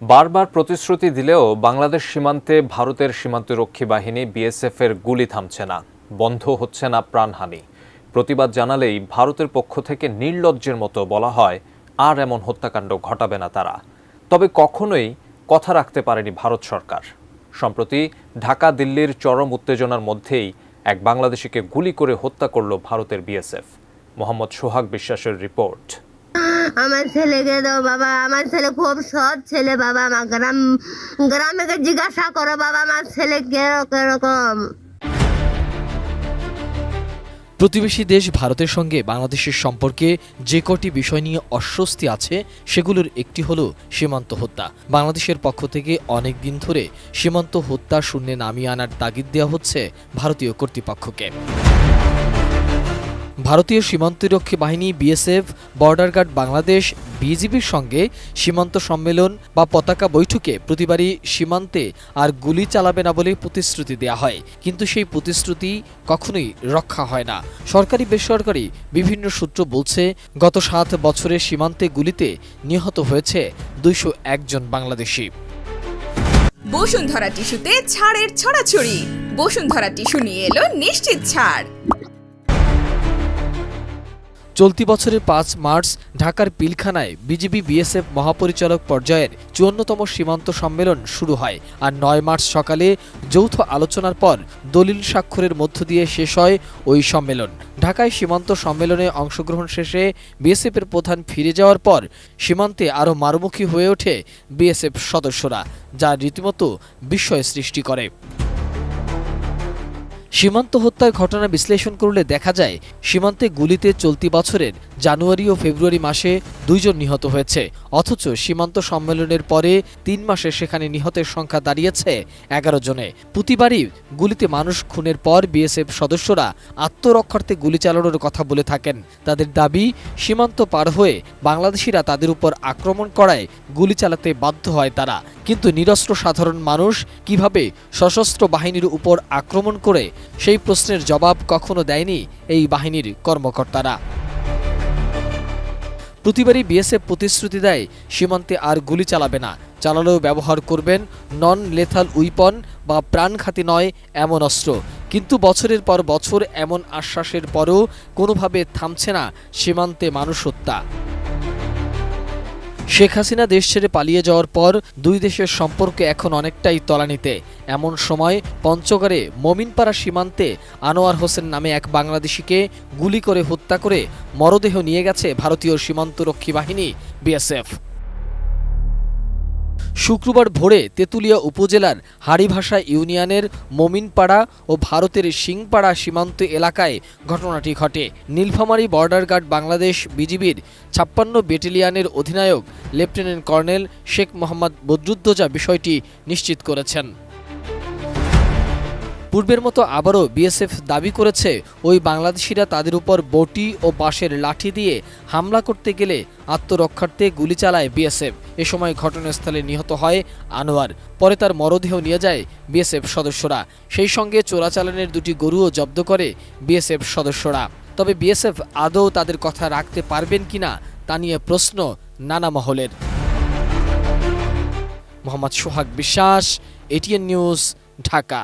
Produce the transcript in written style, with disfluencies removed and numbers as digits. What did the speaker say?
বারবার প্রতিশ্রুতি দিলেও বাংলাদেশ সীমান্তে ভারতের সীমান্তরক্ষী বাহিনী বিএসএফের গুলি থামছে না, বন্ধ হচ্ছে না প্রাণহানি। প্রতিবাদ জানালেই ভারতের পক্ষ থেকে নির্লজ্জের মতো বলা হয় আর এমন হত্যাকাণ্ড ঘটাবে না তারা। তবে কখনোই কথা রাখতে পারেনি ভারত সরকার। সম্প্রতি ঢাকা দিল্লির চরম উত্তেজনার মধ্যেই এক বাংলাদেশিকে গুলি করে হত্যা করল ভারতের বিএসএফ। মোহাম্মদ সোহাগ বিশ্বাসের রিপোর্ট। আমার ছেলেকে দাও বাবা, আমার ছেলে খুব সৎ ছেলে বাবা, আমার গ্রামে জিজ্ঞাসা করো বাবা আমার ছেলে কিরকম। প্রতিবেশী দেশ ভারতের সঙ্গে বাংলাদেশের সম্পর্কে যে কটি বিষয় নিয়ে অস্বস্তি আছে সেগুলোর একটি হলো সীমান্ত হত্যা। বাংলাদেশের পক্ষ থেকে অনেক দিন ধরে সীমান্ত হত্যা শূন্যে নামিয়ে আনার তাগিদ দেওয়া হচ্ছে ভারতীয় কর্তৃপক্ষকে। ভারতীয় সীমান্তরক্ষী বাহিনী বিএসএফ, বর্ডার গার্ড বাংলাদেশ, বিজিবির সঙ্গে সীমান্ত সম্মেলন বা পতাকা বৈঠকে প্রতিবারই সীমান্তে আর গুলি চালাবে না বলে প্রতিশ্রুতি দেওয়া হয়, কিন্তু সেই প্রতিশ্রুতি কখনোই রক্ষা হয় না। সরকারি বেসরকারি বিভিন্ন সূত্র বলছে গত 7 বছরে সীমান্তে গুলিতে নিহত হয়েছে 201 জন বাংলাদেশি। বসুন্ধরা টিস্যুতে ছাড়ের ছড়াছড়ি। বসুন্ধরা টিস্যু নিয়ে এলো নিশ্চিত ছাড়। চলতি বছরের 5 মার্চ ঢাকার পিলখানায় বিজিবি বিএসএফ মহাপরিচালক পর্যায়ের 54তম সীমান্ত সম্মেলন শুরু হয়, আর 9 মার্চ সকালে যৌথ আলোচনার পর দলিল স্বাক্ষরের মধ্য দিয়ে শেষ হয় ওই সম্মেলন। ঢাকায় সীমান্ত সম্মেলনে অংশগ্রহণ শেষে বিএসএফের প্রধান ফিরে যাওয়ার পর সীমান্তে আরও মারমুখী হয়ে ওঠে বিএসএফ সদস্যরা, যা রীতিমতো বিস্ময় সৃষ্টি করে। সীমান্ত হত্যার ঘটনা বিশ্লেষণ করলে দেখা যায় সীমান্তে গুলিতে চলতি বছরের জানুয়ারি ও ফেব্রুয়ারি মাসে 2 জন নিহত হয়েছে, অথচ সীমান্ত সম্মেলনের পরে 3 মাসে সেখানে নিহতের সংখ্যা দাঁড়িয়েছে 11 জনে। প্রতিবারই গুলিতে মানুষ খুনের পর বিএসএফ সদস্যরা আত্মরক্ষার্থে গুলি চালানোর কথা বলে থাকেন। তাদের দাবি, সীমান্ত পার হয়ে বাংলাদেশিরা তাদের উপর আক্রমণ করায় গুলি চালাতে বাধ্য হয় তারা। কিন্তু নিরস্ত্র সাধারণ মানুষ কিভাবে সশস্ত্র বাহিনীর উপর আক্রমণ করে, সেই প্রশ্নের জবাব কখনো দেয়নি এই বাহিনীর কর্মকর্তারা। প্রতিবারই বিএসএফ প্রতিশ্রুতি দেয় সীমান্তে আর গুলি চালাবে না, চালালেও ব্যবহার করবেন নন লেথাল উইপন বা প্রাণঘাতী নয় এমন অস্ত্র। কিন্তু বছরের পর বছর এমন আশ্বাসের পরও কোনোভাবে থামছে না সীমান্তে মানুষ হত্যা। শেখ হাসিনা দেশ ছেড়ে পালিয়ে যাওয়ার পর 2 দেশের সম্পর্ক এখন অনেকটাই তলানিতে। এমন সময় পঞ্চগড়ে মমিনপাড়া সীমান্তে আনোয়ার হোসেন নামে এক বাংলাদেশিকে গুলি করে হত্যা করে মরদেহ নিয়ে গেছে ভারতীয় সীমান্তরক্ষী বাহিনী বিএসএফ। শুক্রবার ভোরে তেঁতুলিয়া উপজেলার হাড়িভাষা ইউনিয়নের মমিনপাড়া ও ভারতের সিংপাড়া সীমান্ত এলাকায় ঘটনাটি ঘটে। নীলফামারী বর্ডার গার্ড বাংলাদেশ বিজিবির 56 ব্যাটালিয়নের অধিনায়ক লেফটেন্যান্ট কর্নেল শেখ মোহাম্মদ বদরুদ্দোজা বিষয়টি নিশ্চিত করেছেন। পূর্বের মতো আবারও বিএসএফ দাবি করেছে ওই বাংলাদেশিরা তাদের উপর বটি ও বাঁশের লাঠি দিয়ে হামলা করতে গেলে আত্মরক্ষার্থে গুলি চালায় বিএসএফ। এ সময় ঘটনাস্থলে নিহত হয় আনোয়ার, পরে তার মরদেহ নিয়ে যায় বিএসএফ সদস্যরা। সেই সঙ্গে চোরাচালানের 2টি গরুও জব্দ করে বিএসএফ সদস্যরা। তবে বিএসএফ আদৌ তাদের কথা রাখতে পারবেন কিনা তা নিয়ে প্রশ্ন নানা মহলের। মোহাম্মদ সোহাগ বিশ্বাস, এটিএন নিউজ, ঢাকা।